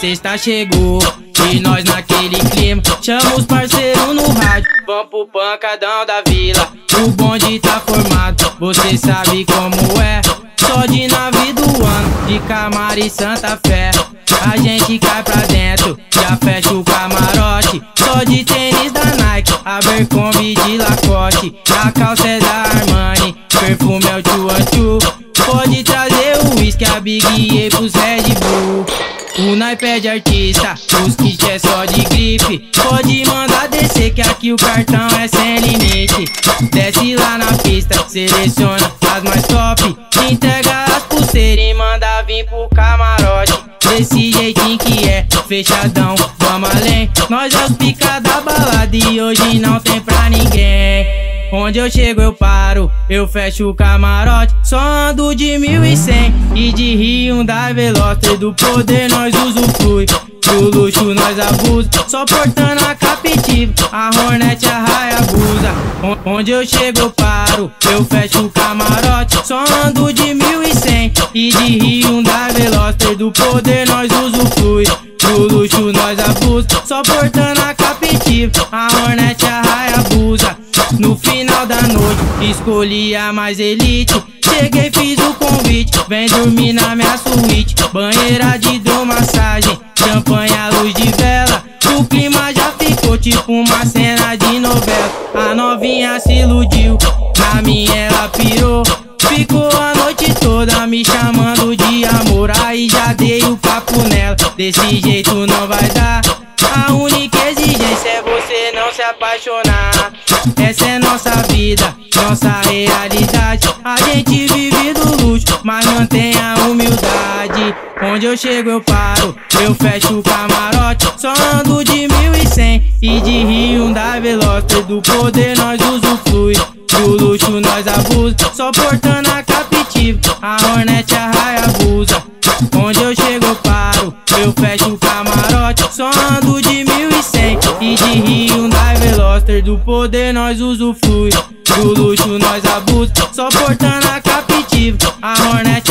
sexta chegou e nós naquele clima. Chama os parceiros no rádio, vamos pro pancadão da vila. O bonde tá formado, você sabe como é. Só de nave do ano, de Camaro e Santa Fé. A gente cai pra dentro, já fecha o camarote. Só de tênis da Nike, Abercrombie de Lacoste. A calça é da Armani, perfume é o Tchu. Pode trazer o whisky, a Big E pros Red Bull. O naipe é de artista, os kits é só de grife. Pode mandar descer que aqui o cartão é sem limite. Desce lá na pista, seleciona as mais top. Entrega as pulseiras e manda vir pro camarote. Desse jeitinho que é, fechadão, vamos além. Nós é os pica da balada e hoje não tem pra ninguém. Onde eu chego eu paro, eu fecho o camarote. Só ando de 1100 e de Hyundai Veloster. Do poder nós usufrui, do luxo nós abusa. Só portando a Captiva, a Hornet, a Hayabusa. Onde eu chego eu paro, eu fecho o camarote. Só ando de 1100 e de Hyundai Veloster. Do poder nós usufrui, do luxo nós abusa. Só portando a Captiva, a Hornet, a Hayabusa. No final da noite, escolhi a mais elite. Cheguei, fiz o convite, vem dormir na minha suíte. Banheira de hidromassagem, champanhe à luz de vela. O clima já ficou tipo uma cena de novela. A novinha se iludiu, na minha ela pirou. Ficou a noite toda me chamando de amor. Aí já dei o papo nela, desse jeito não vai dar. A única exigência é você não se apaixonar. Essa é nossa vida, nossa realidade. A gente vive do luxo, mas mantém a humildade. Onde eu chego eu paro, eu fecho o camarote. Só ando de 1100 e de Hyundai Veloster. Do poder nós usufrui, do luxo nós abusa. Só portando a Captiva, a Hornet, a Hayabusa. Onde eu chego eu paro, eu fecho o camarote. Só ando de 1100 e de Hyundai Veloster. Do poder nós usufrui, do luxo nós abusa. Só portando a Captiva, a Hornet,